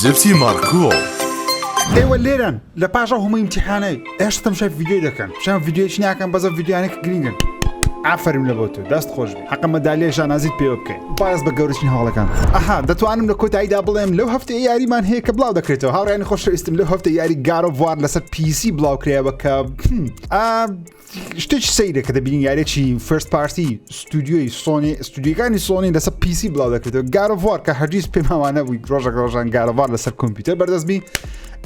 جبتي ماركو ايوه ليران لباشا هما امتحاني ايش تمشي في فيديو دكان شان فيديو شنو كان بزاف فيديو يعني جرينجن عفرم لبوتو داست خوش حق مداليه شان ازيد بي اوكي باز بقورش شنو هلا كان اها دتوانم لكوت عيد ابلم لو هفت ياري مان هيك بلاو دكريتو هاور يعني خوش استم لو هفت ياري جار اوف وار لسات بي سي بلاو كريا بك شتيش سيده كده بين ياري شي فيرست بارتي استوديو سوني استوديو كان سوني لسات بي سي بلاو دكريتو جار اوف وار كهرجيس بما وانا وي روجان جار اوف وار لسات كمبيوتر بردس بي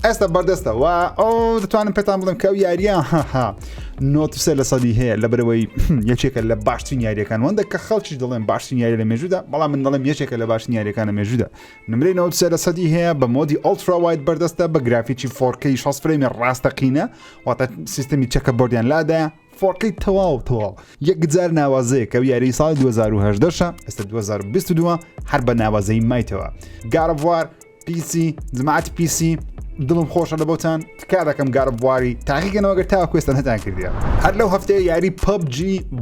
استا بردستا و او دتوانم پێتان بڵێم کەو یاریان ها نۆتسە لە سەدی هەیە لە بەرەوەی یەکێکە لە باشترین یاریەکان وەندە کە خەڵکیش دەڵێن باشترین یاری لە مێژوودا بەڵام من دەڵێم یەکێکە لە باشترین یاریەکان لە مێژوودا نمرەی نۆتسە لە سەدی هەیە بە مۆدی ئۆڵترا واید بەردەستە بە گرافیکی 4K 60 فرێمی ڕاستەقینە واتە سیستەمی چەکە بۆردیان لادایە 4K تەواو یەکجار ناوازەیە کە یاری ساڵی 2018 ئێستا 2022 هەر بە ناوازەی مایتەوە گار ئۆف وار PC جماعەتی PC دڵم خۆشە لە بۆتان تکا دەکەم گار ئۆف واری تاقیکەنەوەگەر تا کوێستان هەتان کردیە هەر لەو هەفتەیە یاری PUBG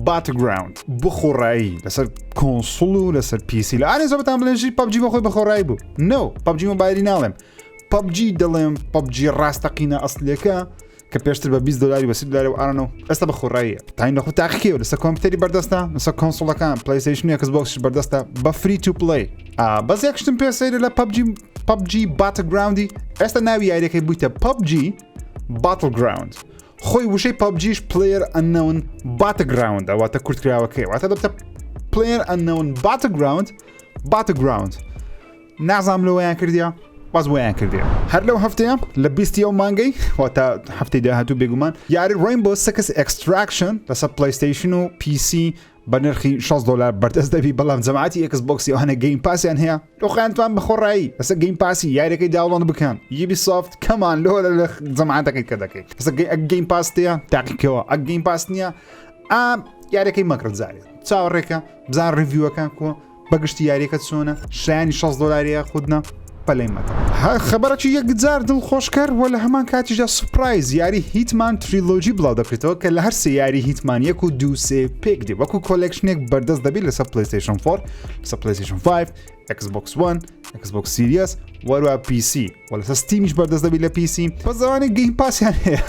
Battleground بخۆڕایی لەسەر کۆنسڵ و لەسەر PC لە ئانێ زۆربتان بڵێنژی PUBG بەخۆی بخۆڕایی بوو نو PUBG مۆبایلی ناڵێم PUBG دەڵێم PUBG ڕاستەقینە ئەسلەکە کە پێشتر بە $20 و $30 و ئارانەوە ئێستا بەخۆڕاییە تاین نەخۆ تاقیکەوە لەسەر کۆمپیوتەری بەردەستە لەسەر کۆنسڵەکان PlayStation و ئێکسبۆکسش بەردەستە بە free-to-play بەس یەک شتم پێ سەیرە لە PUBG Battlegroundی ئێستا ناوی یاریەکەی بوویتە PUBG Battleground خۆی وشەی PUBGش Player Unknown Battleground ئەواتە کورتکراوەکەی واتە دەبتە Player Unknown Battleground نازام لەوەیان کردیە باز ویان کردیە هەر لەو هەفتەیە لە 20 مانگەی واتە هەفتەی داهاتوو بێگومان یاری Rainbow Six Extraction لەسەر PlayStation و PC بە نرخی $60 بەردەست دەبی بەڵام جەماعەتی ئێکسبۆکسی ئەوانە گەیم پاسیان هەیە دۆخیانتوان بەخۆڕایی لەسەر گەیم پاسی یاریەکەی داوڵۆن بکەن Ubisoft کەمان لۆ لە جەماعەتەکەی کە دەکەیت لەسەر گەیم پاستەیە تاقیکەوە ئەگە گەیم پاس نییە یاریەکەی مەکرد زارێت چاوەڕێکە بزان ڕیڤیوەکان کۆ بەگشتی یاریەکە چۆنە شایانی $60 خودنا پلەی مەکە خەبەرەکی یەکجار دڵخۆش کرد و لە هەمان کاتیشدا سوپرایز یاری هیتمان تریلۆجی بڵاو دەکرێتەوە کە لە هەر سێ یاری هیتمان 1 و 2 3 پێک دی وەکو کۆلێکشنێک بەردەست دەبێت لەسەر PlayStation 4 لەسەر PlayStation 5 Xbox One Xbox Series وەروە PC و لەسەر ستیمیش بەردەست دەبێت لە PC بە زەوانەی گەیم پاسیان هەیە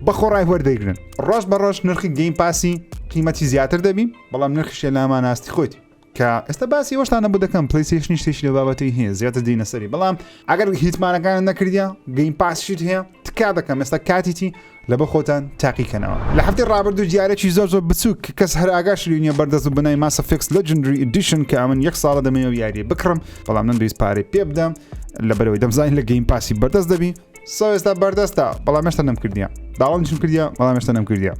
بەخۆڕای وەردەگرن ڕۆژ بە ڕۆژ نرخی گەیم پاسی قیمەتی زیاتر دەبی بەڵام نرخیشە لامان ئاستی خۆتی کە ئێستا باسی وەشتانە بوو دەکەم PlayStation شتێکی لە بابەتی هەیە زیاتر دینە سەری بەڵام ئەگەر هیتمانەکان نەکردیە گەیم پاسشیت هەیە تکا دەکەم ئێستا کاتیتی لە بە خۆتان تاقیکەنەوە لە هەفتەی ڕابردوو دیارێکی زۆر بچووک کەس هەر ئاگاشری نییە بەردەست و بنای Masseffect Legendary Edition کە من 1 ساڵە دەمەوێت یاری بکڕم بەڵام نەمدەویست پارەی پێ بدەم لەبەرەوەی دەمزانین لە گەیم پاسی بەردەست دەبی ئێستا بەردەستە بەڵام هێشتا نەمکردیە داڵانیشم کردیە بەڵام هێشتا نەمکردیە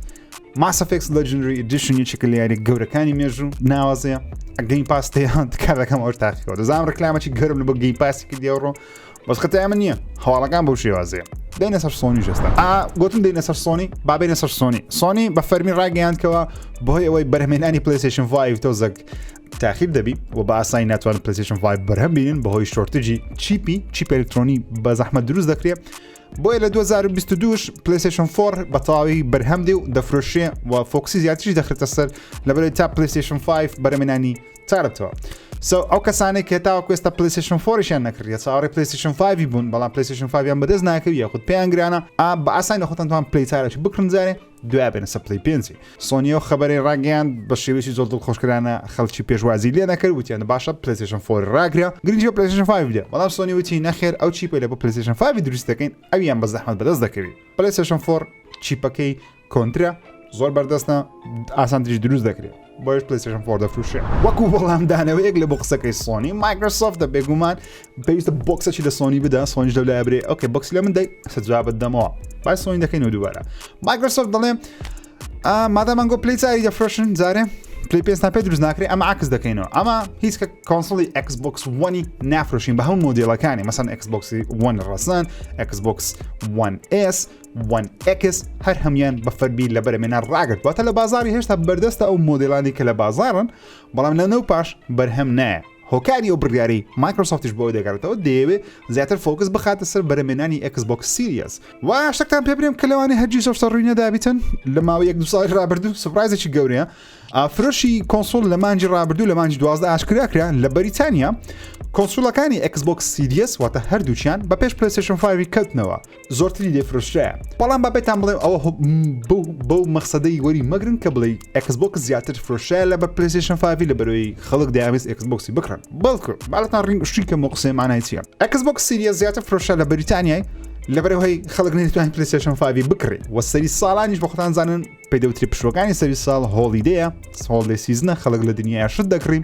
Masseffect Legendary Edition یەکێکە لە یاری گەورەکانی مێژوو ناوازەیە گەیم پاس تێیان کار دەکەم ئەوە تاقیەوە دەزانم ڕکلامێکی گەرم لە بۆ گەیم پاسی کردیەوە ڕۆ بەس خەتای من نییە هەواڵەکان بەو شێوازەیە دێنە سەر سۆنی ژێستا گوتم دێنە سەر سۆنی بابێنە سەر سۆنی بە فەرمی ڕاگەیاندکەوە بەهۆی ئەوەی بەرهەمێنانی PlayStation 5 تۆزەک تاخیر دەبی و بە ئاسایی ناتوانن PlayStation 5 بەرهەم بینن بەهۆی شۆرتجی چیپ ئەلکترۆنی بە زەحمەت دروست دەکرێت بۆیە لە 2022 PlayStation 4 بە تەواوی بەرهەم دێ و دەفرۆشێ و فۆکسی زیاتریش دەخرێتە سەر لەبەرەوەی تا PlayStation 5 بەرهەمێنانی چارەتەوە ئەو کەسانێک کە تاوە کوێستە PlayStation 4شیان نەکردیە چاوەڕێی PlayStation 5 بوون بەڵام PlayStation 5یان بەدەست ناکەوی یاخود پێیان گرانە بە ئاسانی لەخۆتان توان پلەی چارەکی بکڕن جارێ دوای بێنە سەر پلەی 5 سۆنیۆ خەبەرەی ڕاگەیان بە شێوەیەکی زۆر دڵخۆشکرانە خەڵکی پێشوازی لێ نەکرد وتیان باشە PlayStation 4 ڕاگرا گرنگی بە PlayStation 5 بدە بەڵام سۆنی وتی نەخێر ئەو چیپە لە بۆ PlayStation 5 دروست دەکەین ئەویان بە زەحمەت بەدەست دەکەوی PlayStation 4 چیپەکەی کۆنترە زۆر بەردەستە ئاسانتریش دروست دەکرێت بۆیش PlayStation 4 دەفروشێ وەکو بەڵامدانەوەیەک لە بۆ قسەکەی سۆنی Microsoft دە بێگومان پێویستە بۆکسێکی لە سۆنی بدە سۆنیش لەولای برێ ئۆکێ بۆکسی لە من دەی سەجوابت دەمەوە بای سۆنی دەکەینەوە دووبارە Microsoft دەڵێ مادامانگۆ پلەی چاری دەفرۆشن جارێ پلەی پێستان پێ دروست ناکرێت ئەمە عکس دەکەینەوە ئەمە هیچ کە کۆنسڵی Xbox One نافرۆشین بە هەموو مۆدێڵەکانی مەسەن Xbox One ڕەسەن Xbox One S One X هەر هەمیان بە فەرمی لە بەرهەمێنان ڕاگرت واتە لە بازاری هێشتا بەردەستە ئەو مۆدێڵانی کە لە بازارن بەڵام لە نەو پاش بەرهەم نایە هۆکاری ئەو بڕیاری مایکرۆسۆفتیش بۆ دەگەڕێتەوە دەیەوێت زیاتر فۆکس بخاتە سەر بەرەمێنانی ئەکسبۆکس سیریەس و شتێکتان پێ بڵێم کە لەوانەیە هەرگیز زۆر ڕووی نەدابیتن لە ماوەی 1-2 ساڵی ڕابردوو سورپرایزێکی گەورەیە فرۆشی کۆنسۆل لە مانجی ڕابردوو لە مانجی 12 ئاشکراکرا لە بەریتانیا کۆنسۆلەکانی ئەکسبۆکس سیریەس واتە هەردووچیان بە پێش پلەیستیشن 5 کەوتنەوە زۆرتری دەفرۆشرایە بەڵام بابێتان بڵێم ئەوە بەو مەقسەدەی وەری مەگرن کە بڵێ ئەکسبۆکس زیاتر فرۆشایە لە بە پلەیستیشن 5 لە بەرەوەی خەڵک دەیانویست ئەکسبۆکسی بکڕن بەڵکو باڵەتان ڕینگ شتێکە قسەی مانای چییە ئەکسبۆکس سیریەس زیاتر فرۆشە لە بەریتانیای لەبەرەوەی خەڵک نێتوانین پلەیستیشن 5 بکڕێ و سەری ساڵانیش بە خۆتان زانن پێدەوتری پشوەکانی سەری ساڵ هۆڵیدەیە هۆڵدەی سیزنە خەڵک لە دنیای شت دەکڕی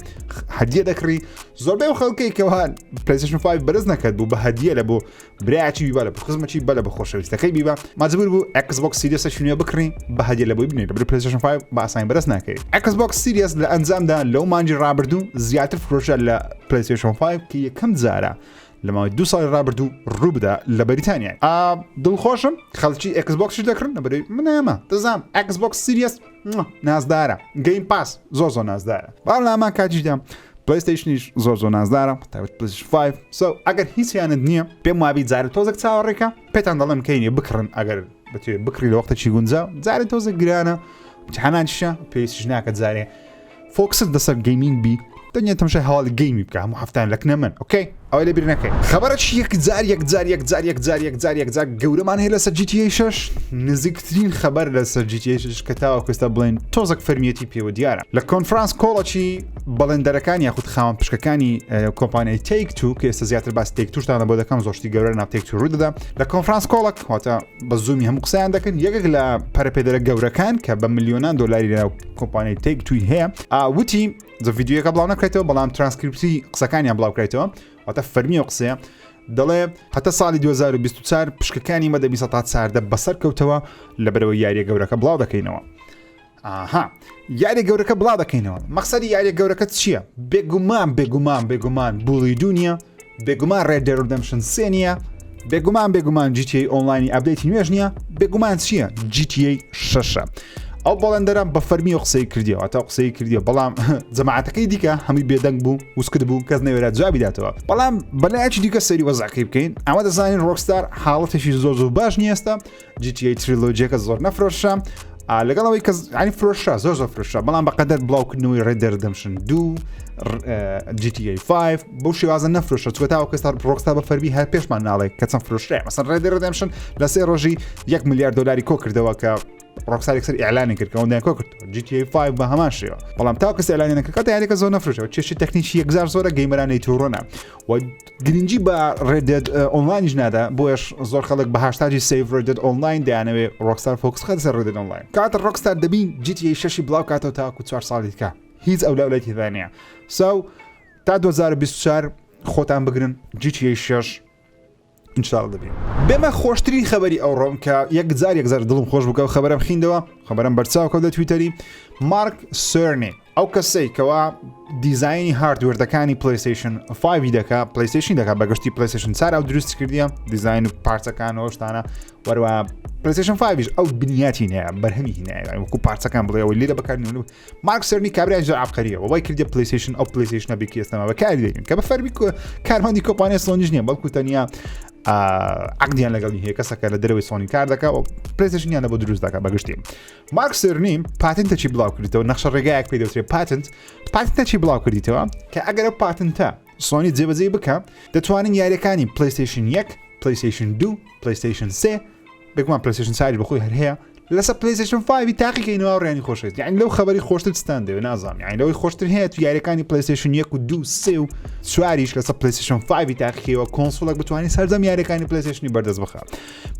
هەدیە دەکڕی زۆربەی و خەڵکەی کەوا پلەیستیشن 5 بەرز نەکرد بوو بە هەدیە لە بۆ برایەکی بیبە لە خزمەتی بەلە بە خۆشەویستەکەی بیبە ماجبور بوو ئەکسبۆکس سیریەس شوێنە بکڕی بە هەدیە لە بۆی بنێت لەبەر پلەیستیشن 5 بە ئاسانی بەرز ناکەیت ئەکسبۆکس سیریەس لە ئەنجامدا لەو مانجی ڕابردوو زیاتر فرۆشە لە پلەیستیشن 5 کە یەکەم جارە لە ماوەی 2 ساڵی ڕابردوو ڕووبدا لە بەریتانیای دڵخۆشم خەڵکی ئەکسبۆکسش دەکڕن لەبەرەوەی منەمە دەزانم ئەکسبۆکس سیریەس نازدارە گەیم پاس زۆر نازدارە باڵ ئەمان کاتیشدام پلەیستیشنیش زۆر نازدارە تاوت پلەیستیشن 5 ئەگەر هیچیانت نییە پێم وابی جارە تۆزێک چاوەڕێکە پێتان دەڵێم کەینێ بکڕن ئەگەر بەتوێ بکڕی لە وەختێکی گونجاو جارە تۆزێک گرانە جیهانانشە پێویستیش ناکە جارێ فۆکست دەسەر گەیمینگ بی دنیا تمشي هەواڵ گەیمی بکە هەموو هەفتان لەکنە من ئۆکەی ئەوە لێ بیر نەکەی خەبەرەکی یەکجار گەورەمان هەیە لەسەر جیتیئەی 6 نزیکترین خەبەر لەسەر جیتیئەی 6 کە تاوەکوێستا بڵێن تۆزێک فەرمیەتی پێوە دیارە لە کۆنفرانس کۆڵەکی بەڵێندەرەکانی یاخود خاوەن پشکەکانی کۆمپانیای تیک-تو کە ئێستا زیاتر باس تیک-توشتانە بۆ دەکەم زۆرشتی گەورە ناو تیک-تو ڕوودەدا لە کۆنفرانس کۆڵێک واتە بە زوومی هەموو قسەیان دەکەن یەکێک لە پەرەپێدەرە گەورەکان کە بە ملیۆنان دۆلاری لەناو کۆمپانیای تیک-توی هەیە وتی ڤیدیۆکە بڵاو نەکرێتەوە بەڵام ترانسکریپتی قسەکانیان بڵاو کڕێتەوە واتە فەرمیە قسەیە دەڵێ هەتا ساڵی 2024 پشکەکانی مەدەبی سەتات ساردە بەسەر کەوتەوە لەبەرەوەی یاریە گەورەکە بڵاو دەکەینەوە یاری گەورەکە بڵاو دەکەینەوە مەقسەدی یاریە گەورەکە چییە بێگومان بوڵی دونیە بێگومان ڕێد دێد ڕیدەمشن 3 نیە بێگومان جیتیئەی ئۆنلاینی ئەپدەیتی نوێژ نییە بێگومان چییە جیتیئەی 6 ئەو بەڵێندەران بە فەرمی و قسەی کردیەوە تا قسەی کردیە بەڵام جەماعەتەکەی دیکە هەمووی بێدەنگ بوو وسکت بوو کەس نەوێرە جوابی داتەوە بەڵام بەلایەکی دیکە سەری وەزعەکەی بکەین ئەمە دەزانین ڕۆکستار حاڵەتێکی زۆر باش نیە ئێستا جیتیئەی تریلۆجیەکە زۆر نەفرۆشە لەگەڵەوەی کە ینی فرۆشە زۆر فرۆشە بەڵام بەقەدەر بڵاوکردنەوەی ڕێد دێد ڕیدەمشن 2 جیتیئەی 5 بەو شێوازە نەفرۆشە چوە تاوە کەستا ڕۆکستار بە فەرمی هەر پێشمان ناڵێت کە چەند فرۆشترایە مەسەن ڕێد دێد ڕیدەمشن لە 3 ڕۆژی 1 ملیارد دلاری کۆ کردەوە کە ڕۆکستار یەکسەر ئیعلانی کرد کە ئەوەندەیان کۆ کرد جیتیئەی 5 بە هەمان شێوە بەڵام تاوە کەس ئیعلانی نەکرد کە یاریەکە زۆر نەفرۆشەوە چێشی تەکنیکی یەکجار زۆرە گەیمەرانی تۆڕۆنە و گرنگی بە ڕێد دێد ئۆنلاینیش نادا بۆیش زۆر خەڵک بە هاشتاجی سیڤ ڕێد دێد ئۆنلاین دەیانەوێت ڕۆکستار فۆکس خەت سەر ڕێد دێد ئۆنلاین کاتە ڕۆکستار دەبین جیتیئەی 6 بڵاو کاتەوە تاوەکو 4 ساڵی دیکە هیچ ئەولەتی دانیە تا 2024 خۆتان بگرن جیتیئەی 6 ئینشاڵڵا دەبین بێمە خۆشترین خەبەری ئەوڕۆم کە یەکجار دڵم خۆش بووکە و خەبەرم خیندەوە خەبەرم بەرچاوکە لە تویتەری مارک سێرنی ئەو کەسەی کەوا دیزایانی هاردوێردەکانی پلەیستیشن 5 دەکا پلەیستیشن دەکات بەگشتی پلەیستیشن 4 ئەو دروست کردیە دیزاین و پارچەکانەوە شتانە وەروە پلەیستیشن 5 ئەو بنیاتی هەیە بەرهەمی هینایە وەکو پارچەکان بڵێەوە لێرە بەکارنیون مارک سێرنی کابرای زۆر عەبقەریەوە وای کردی پلەیستیشن ئەو پلەیستیشنە بێکی ئێستاما بەکاری دێنین کە بە فەرمی کارمەندی کۆمپانیای سۆنیش نییە بەڵکو تەنیا عقدیان لەگەڵی هەیە کەسەکە لە دەرەوەی سۆنی کار دەکات و پلەیستیشنیان بۆ دروست دەکات بەگشتی مارک سێرنی پاتنتێکی بڵاو کردیتەوە نەخشە ڕێگایەک پێ دەوترێت پاتنتێکی بڵاو کردیتەوە کە ئەگەر ئەو پاتنتە سۆنی جێبەجێ بکە دەتوانین یاریەکانی پلەیستیشن 1 پلەیستیشن 2 پلەیستیشن 3 بێگومان پلەیستیشن 4 بەخۆی هەر هەیە لەسەر پلەیستیشن 5 تاقیکەینەوە ڕێنی خۆشێت یعنی لەو خەبەری خۆشتر ستان دەوێت نازانم یعنی لەوەی خۆشتر هەیە تو یاریەکانی پلەیستیشن 1 و 2 3 و 4 لەسەر پلەیستیشن 5 تاقیکەوە کۆنسۆڵێک بتوانین سەردەم یاریەکانی پلەیستیشنی بەردەست بخات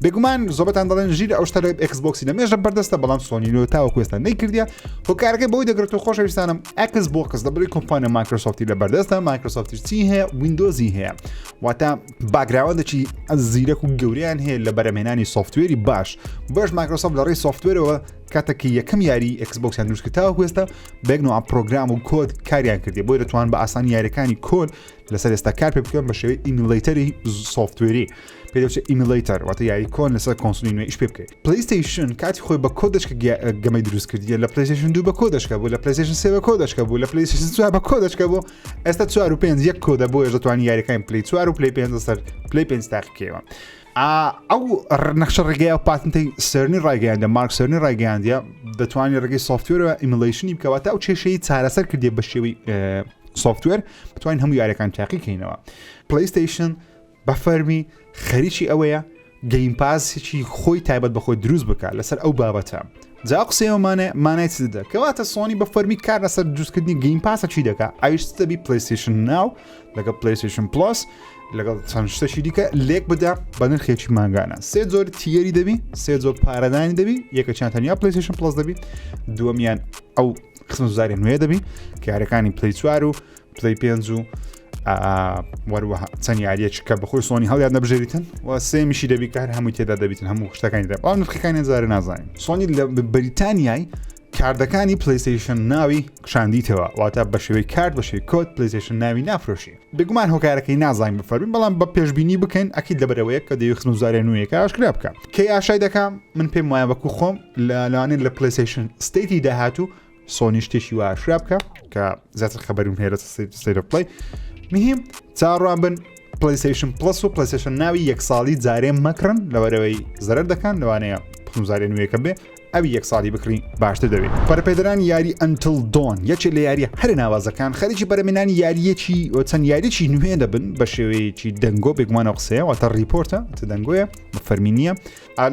بێگومان زۆربەتان دەڵێن ژیر ئەو شتە ئەکسبۆکسی لەمێژە بەردەستە بەڵام سۆنی تاوەکو ئێستا نەیکردیە هۆکارەکەی بۆی دەگرێتەوە خۆشەویستانم ئەکسبۆکس لەبەری کۆمپانیا مایکرۆسۆفتی لە بەردەستە مایکرۆسۆفتیش چی هەیە ویندۆزی هەیە واتە باگراوەندێکی زیرەک و گەوریان هەیە لە بەرەمهێنانی سۆفتوێری باش بەش مایکرۆسۆفت لە ڕێی سوفتوێرەوە کاتێکی یەکەم یاری ئێکسبۆکسیان دروستکرداوە هێستا بێگنەوە پرۆگرام و کۆد کاریان کردی بۆی دەتوان بە ئاسانی یاریەکانی کۆد لەسەر ئێستا کار پێ بکەن بە شێوەی ئیمیلەیتەری سوفتوێری پێدەچێت ئیمیلەیتەر واتە یاری کۆن لەسەر کۆنسۆلی نوێ ئیش پێ بکەیت پلەیستیشن کاتی خۆی بە کۆد دەشکە گەمەی دروست کردیە لە پلەیستیشن 2 بە کۆد دەشکە بوو لە پلەیستیشن 3 بە کۆد دەشکە بوو لە پلەیستیشن 4 بە کۆد دەشکە بوو ئێستا 4 و 5 یەک کۆدە بۆ ێژ دەتوانین یاریەکانی پلەی 4 و پلەی 5 لەسەر پلەی 5 تاقیکەوە ئەو نەخشە ڕێگەی ئەو پاتنتەی سەرنی ڕایگەیاندە مارک سەرنی ڕایگەیاندە دەتوانێت ڕێگەی سوفتوێرەوە ئیمیلەیشنی بکەواتە ئەو کێشەی چارەسەر کردێ بە شێوەی سوفتوێر بتوانین هەموو یاریەکان تاقیکەینەوە پلەیستیشن بە فەرمی خەریکی ئەوەیە گەیمپاسێکی خۆی تایبەت بەخۆی دروست بکات لەسەر ئەو بابەتە جا قسەیەوەمانە مانای چ دەدا کەواتە سۆنی بە فەرمی کار لەسەر دروستکردنی گەیمپاسە چی دەکات ئەویش دەبی پلەیستیشن ناو لەگەڵ پلەیستیشن پلس لەگەڵ چەند شتێکی دیکە لێک بدە بە نرخێکی ماگانە سێ جۆر تیەری دەبی سێ جۆر پارەدانی دەبی یەکەچیان تەنیا پلەیستیشن پلس دەبی دووەمیان ئەو قسم زاری نوێ دەبی کە یاریەکانی پلەی 4 و پلەی 5 و وەروەها چەند یاریەک کە بەخۆی سۆنی هەڵیان نەبژێریتن و سێمیشی دەبی کار هەمووی تێدا دەبیتن هەموو شتەکانی دەب ئەو نرخەکانی زارە نازانین سۆنی لە بەریتانیای کاردەکانی پلەیستیشن ناوی کشاندیتەوە واتە بە شێوەی کارت بە شێوەی کۆد پلەیستیشن ناوی نافرۆشی بگومان هۆکارەکەی نازانین بفەرمین بەڵام بە پێشبینی بکەین ئەکید لەبەرەوەیە کە دەیوێت خزم زارێ نوێیەکە ئاشکرا بکە کەی ئاشای دەکەم من پێم وایە وەکو خۆم لەوانێت لە پلەیستیشن ستەیتی داهاتوو سۆنی شتێکی وا ئاشکرا بکە کە زیاتر خەبەریم هەیە ستەیت ئۆف پلەی مهم چاڕوان بن پلەیستیشن پلس و پلەیستیشن ناوی یەک ساڵی جارێ مەکڕن لەوەرەوەی زەرەر دەکەن لەوانەیە خزم زارێ نوێیەکە بێ ئەوی یەک ساڵی بکڕین باشتر دەوێت پەرپێدەران یاری Untitled Dawn یەکێک لە یاریە هەر ناوازەکان خەریکی بەرەمێنانی یاریەکی چەند یاریەکی نوێ دەبن بە شێوەیەکی دەنگۆ بێگومانە قسەیە واتە ریپۆرتە دەنگۆیە بە فەرمی نییە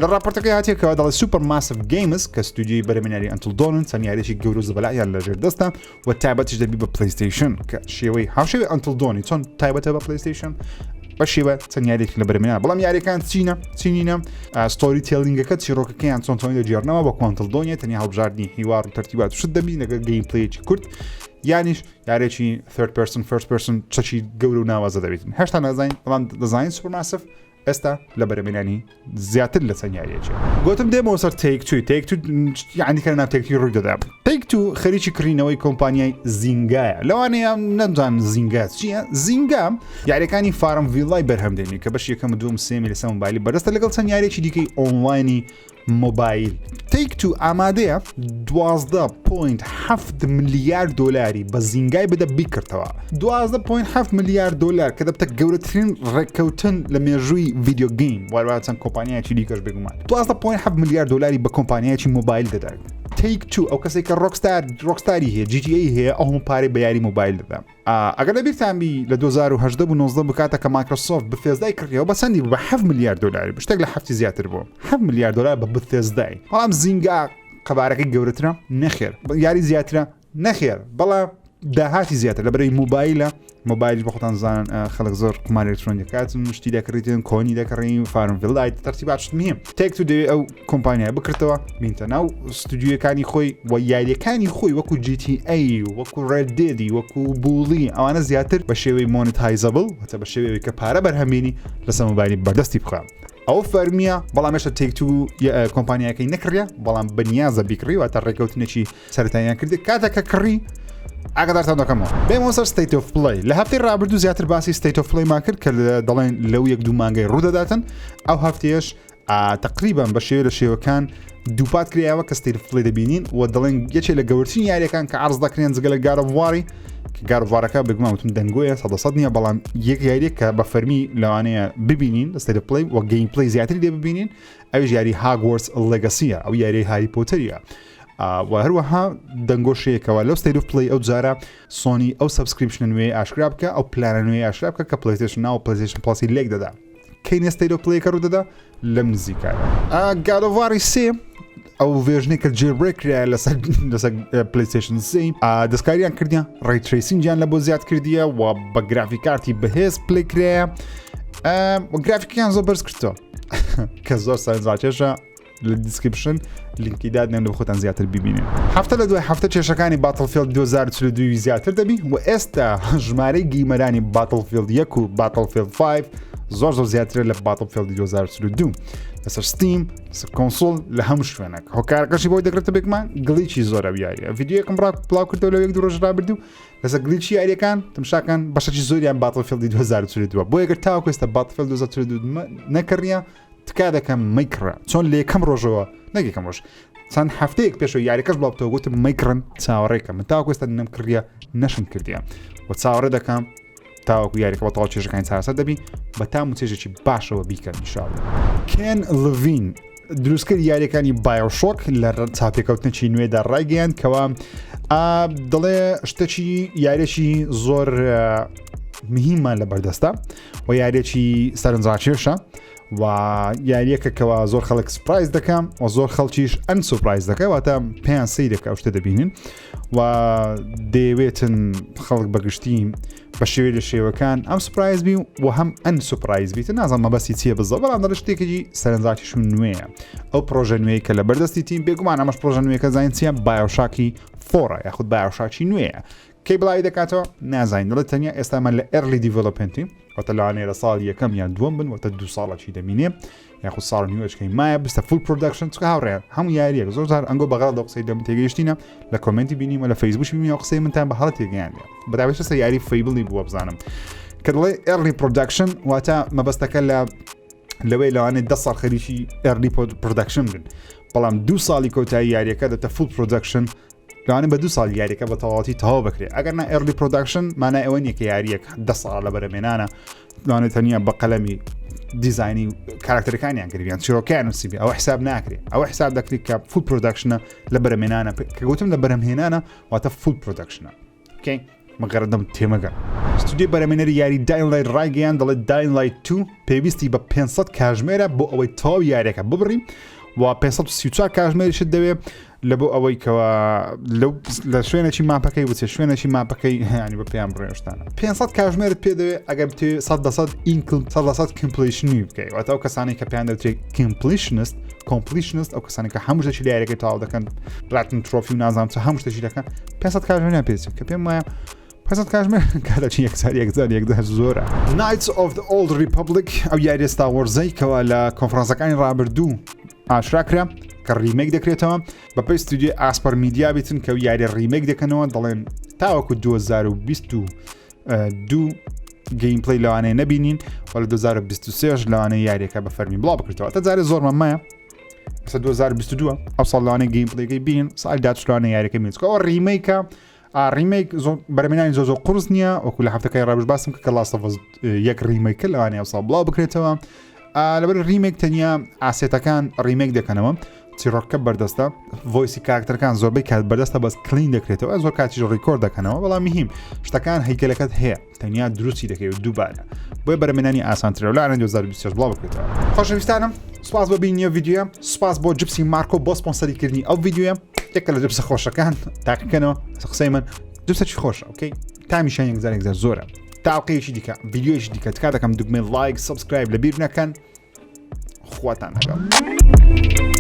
لە راپۆرتەکەی هاتیەکەوە دەڵێ Supermassive Games کە ستودیۆی بەرەمێنانی Untitled Dawn چەند یاریەکی گەورە زبەلایان لەژێر دەستە و تایبەتیش دەبی بە پلەیستیشن کە شێوەی هاوشێوەی Untitled Dawn چۆن تایبەتە بە پلەیستیشن بە شێوە چەند یاریێک لە بەرەمێنان بەڵام یاریەکان چینە ستۆری تێلینگەکە چیرۆکەکەیان چۆن دەجێڕنەوە بە Untitled Dawn تەنیا هەڵبژاردننی هیوار و تەرتیبات شت دەبی لەگەڵ گەیم پلەیەکی کورت یانیش یارێکی third person first person چەکی گەورە و ناوازە دەبێتن هێشتا نازانین بەڵام دەزانین Supermassive ئێستا لە بەرەمێنانی زیاتر لە چەند یاریەکە گوتم دێمەوە سەر TakeTwo یعنی کە ناو TakeTwo ڕووی دەدا TakeTwo خەریکی کڕینەوەی کۆمپانیای زینگایە لەوانەیە نەدان زینگا چییە زینگا یاریەکانی فارم ڤیڵای بەرهەمدێنی کە بەش یەکەم دوم سێمی لەسەر مۆبایلی بەدەستە لەگەڵ چەند یاریێکی دیکەی ئۆنلاینی مۆبایل TakeTwo ئامادەیە 12.7 ملیار دۆلاری بە زینگای بدە بیکردەوە 12.7 ملیار دۆلار کە دەبتە گەورەترین ڕێککەوتن لە مێژووی ڤیدیۆ گەیم واروا چەند کۆمپانیایەکی دیکەش بگومان 12.7 ملیار دۆلاری بە کۆمپانیایەکی مۆبایل دەدات TakeTwo ئەو کەسێک کە ڕۆکستاری هەیە جیتیئەی هەیە ئەو هەموو پارەی بە یاری مۆبایل دەدا ئەگەر لەبیرتانبی لە 2018 و 19 بکاتە کە مایکرۆسۆفت بەفێزدای کڕیەوە بە چەندی بە 7 ملیار دۆلاری شتێک لە هەفتی زیاتر بوو 7 ملیار دۆلار بە بەفێزدای بەڵام زینگا قەبارەکەی گەورەترە نەخێر یاری زیاترە نەخێر بەڵام داهاتی زیاتر لەبەرەوەی مۆبایل بە خۆتان زانن خەڵک زۆر قمار ئێلکترۆنیکات شتی دەکڕیتن کۆنی دەکڕین فارمڤیڵای تەرتیبات شت مهم TakeTwo دەوێت ئەو کۆمپانیای بکردەوە بینتە ناو ستودیۆکانی خۆی و یاریەکانی خۆی وەکو جیتیئەی وەکو ڕێدێدی وەکو بوڵی ئەوانە زیاتر بە شێوەی مۆنتایزەبڵ واتە بە شێوەیە کە پارە بەرهەمێنی لەسەر مۆبایلی بەردەستی بخوام ئەو فەرمیە بەڵام ێشتا TakeTwo کۆمپانیەکەی نەکڕە بەڵام بەنیازە بیکڕی واتە ڕێکەوتنێکی سەرەتاییان کردی کاتێکە کڕی ئاگادارتان دەکەمەوە بێمەوە سەر ستەیت ئۆف پلەی لە هەفتەی ڕابردوو زیاتر باسی ستەیت ئۆف پلەیمان کرد کە دەڵێن لەو یەک دوو مانگای ڕوودەداتن ئەو هەفتەیەش تقریبان بە شێوە لە شێوەکان دووپات کریاوە کە ستەیت ئۆف پلەی دەبینین و دەڵێن یەکێک لە گەورەترین یاریەکان کە عەرز دەکرێن جگە لە گارۆڤواری کە گارۆڤوارەکە بگومانوتم دەنگۆیە 100% نییە بەڵام یەک یاریێک کە بە فەرمی لەوانەیە ببینین لە ستەیت ئۆف پلەی و گەیم پلەی زیاتری لێ ببینین ئەویش یاری هاگوارتس لێگەسیە ئەو یاری هاری پۆتەریە و هەروەها دەنگۆشەیەکەوە لەو ستەیت ئۆف پلەی ئەو جارە سۆنی ئەو سەبسکریپشنە نوێ ئاشکرا بکە ئەو پلانە نوێ ئاشکرا بکە کە پلەیستیشن ناو پلەیستیشن پڵاسی لێک دەدا کەینە ستەیت ئۆف پلەیەکە ڕوو دەدا لەم نزیکانە گارۆڤواری سێ ئەو ڤێژنێک کە جێبڕێکرا لەسەر پلەیستیشن سێ دەستکاریان کردیان ڕێی ترێسینگیان لە بۆ زیاد کردیە و بە گرافیکارتی بەهێز پلەیکرایە گرافیکیان زۆر بەرز کردەوە کە زۆر سەرنجڕاکێشە لە دیسکریپشن لینکی دادنێن لە خۆتان زیاتر ببینێن هەفتە لە دوای هەفتە کێشەکانی Battlefield 2042 زیاتر دەبی و ئێستا ژمارەی گیمەرانی Battlefield 1 و Battlefield 5 زۆر زیاتر لە Battlefield 2042 لەسەر ستیم لەسەر کۆنسۆل لە هەموو شوێنێک هۆکارەکەشی بۆی دەگرێتە بێکمان گڵیچی زۆرە یاریە ڤیدیۆیەکم بڵاو کردەوە لە 1-2 ڕۆژ ڕابردوو لەسەر گلیچی یاریەکان تمشاکان بەشەکی زۆریان باتڵفیلدی 2022 بۆ ئەگەر تاوەکو ئێستا باتڵفیلد 2022 نەکڕیە تکا دەکەم مەیکڕە چۆن لە یەکەم ڕۆژەوە نەگەکەم ڕۆژ چەند هەفتەیەک پێشەوە یاریەکەش بڵاوتەوە گوتم مەیکڕن چاوەڕێکە من تاوەکو ئێستا نەمکڕیە نەشم کردیە و چاوەڕێ دەکەم تاوەکو یاریەکە بە تەواو چێژەکانی چارەسەر دەبی بە تام و چێژێکی باشەوە بیکەن ئینشاڵڵا کێن لڤین دروستکرد یاریەکانی بایۆشۆک لە چاپێکەوتنێکی نوێدا ڕایگەیاند کەوا دەڵێ شتێکی یاریەکی زۆر مهمە لە بەردەستە و یاریەکی سەرنجڕاکێشە و یاریەکە کەوا زۆر خەڵک سپرایز دەکەم و زۆر خەڵکیش ئەن سوپرایز دەکە واتە پێیان سەی دەکە شتە دەبینن و دەیەوێتن خەڵک بەگشتی بە شێوێ لە شێوەکان ئەم سوپرایز بی و هەم ئەن سوپرایز بیتە نازان مەبەستی چیە بزە بەڵام دەڵێ شتێکی سەرنجڕاکێشم نوێیە ئەو پرۆژە نوێی کە لە بەردەستی تیم بێگومان ئەمەش پرۆژە نوێیەکە زانین چیە بایۆشاکی فۆرە یاخود بایۆشاکی نوێیە کەی بڵاوی دەکاتەوە نازانین دەڵێت تەنیا ئێستامان لە ئەرلی دیڤلۆپمنتی واتە لەوانەیە لە ساڵی یەکەم یان دووەم بن واتە 2 ساڵێکی دەمینێ یاخود ساڵ نیوەشکەی مایە بستە فول پرۆدەکشن چکە هاوڕێ هەموو یاریەک زۆر جار ئەنگۆ بەغەڵ دە قسەی دەم تێگەیشتینە لە کۆمنتی بینیمە لە فەیسبوک بینی ئەو قسەی منتان بە هەڵە تێگەیاندێ بەداوێت سە یاری فەیبڵی بووە بزانم کە دڵێ ئەرلی پرۆدەکشن واتە مەبەستەکە لەوەی لەوانێت 10 ساڵ خەریکی ئەرلی پرۆدەکشن بن بەڵام 2 ساڵی کۆتایی یاریەکە دەتە فول پرۆدەکشن لەوانێ بە 2 ساڵ یاریەکە بە تەواوەتی تەواو بکرێت ئەگەر نا ئەرلی پرۆدەکشن مانای ئەوە نیە کە یاریەک 10 ساڵ لە بەرەمێنانە لەوانێت تەنیا بە قەلەمی دیزاینی کاراکتەرەکانیان کردیان چیرۆکیان نووسیبی ئەوە حساب ناکرێت ئەوە حساب دەکرێت کە فول پرۆدەکشنە لە بەرەمێنانە کە گوتم لە بەرەمهێنانە واتە فول پرۆدەکشنە ئۆکەی مەگەڕدەم تێمەگەر ستودیۆ بەرەمێنەری یاری داینلایت ڕایگەیان دەڵێت داینلایت 2 پێویستی بە 500 کاتژمێرە بۆ ئەوەی تەواو یاریەکە ببڕی و 534 کاتژمێریشت دەوێت لە بۆ ئەوەی کەوا لە شوێنێکی ماپەکەی وچێ شوێنێکی ماپەکەی هەیانی بە پێیان بڕێشتانە 500 کاتژمێرت پێ دەوێت ئەگەر 100% کمپلیشنی بکەیت واتە ئەو کەسانی کە پێیان دەوترێت کۆمپلیشنست ئەو کەسانی کە هەموو شتێکی لە یاریەکەی تەواو دەکەن پلاتین ترۆفی و نازانم چ هەموو شتێکی دەکەن 500 کاتژمێریان پێچێت کە پێم وایە 500 کاتژمێر کاتێکی یەکجار زۆرە Knights of the Old Republic ئەو یاری ستار وۆرزەی کەوا لە کۆنفرانسەکانی ڕابردوو ئاشراکرا کە ریمێک دەکرێتەوە بەپێی ستودیۆ ئاسپەر میدیا بیتن کە یاری ریمێک دەکەنەوە دەڵێن تاوەکو 2022 گەیم پلەی لەوانەیە نەبینین وە لە 2023 لەوانەیە یاریەکە بە فەرمی بڵاو بکرێتەوە تا جارێ زۆر مەمایە 2022 ئەو ساڵ لەوانەیە گەیم پلەیەکەی بینین ساڵ داچلوانە یاریەکە میچکە ئەوە ریمێکە ریمێک بەرەمێنانی زۆر قورس نییە وەکو لە هەفتەکەی ڕابش باسم کە لاستەڤ یەک ریمێکە لەوانەیە ئەو ساڵ بڵاو بکرێتەوە لەبەر ریمێک تەنیا ئاسێتەکان ریمێک دەکەنەوە چیرۆکە بەردەستە ڤۆیسی کاراکتەرەکان زۆربەی کات بەردەستە بەس کلین دەکرێتەوە زۆر کاتیش ڕیکۆرد دەکەنەوە بەڵام مهم شتەکان هەیکلەکەت هەیە تەنیا دروستی دەکەوێت دووبارە بۆی بەرەمێنانی ئاسانترە لە 2026 بڵاو بکرێتەوە خۆشەویستانم سوپاس بۆ بینیە ڤیدیۆ سوپاس بۆ جپسی مارکۆ بۆ سپۆنسەریکردنی ئەو ڤیدیۆە یەکە لە جپسە خۆشەکان تاقیکەنەوە قسەی من جپسەکی خۆشە ئۆکەی تامیشان یەکزار زۆرە تاقیەکی دیکە ڤیدیۆیەکی دیکە تکا دەکەم دوگمەی لایک سبسکرایب لەبیر نەکەن خواتان لەگەڵ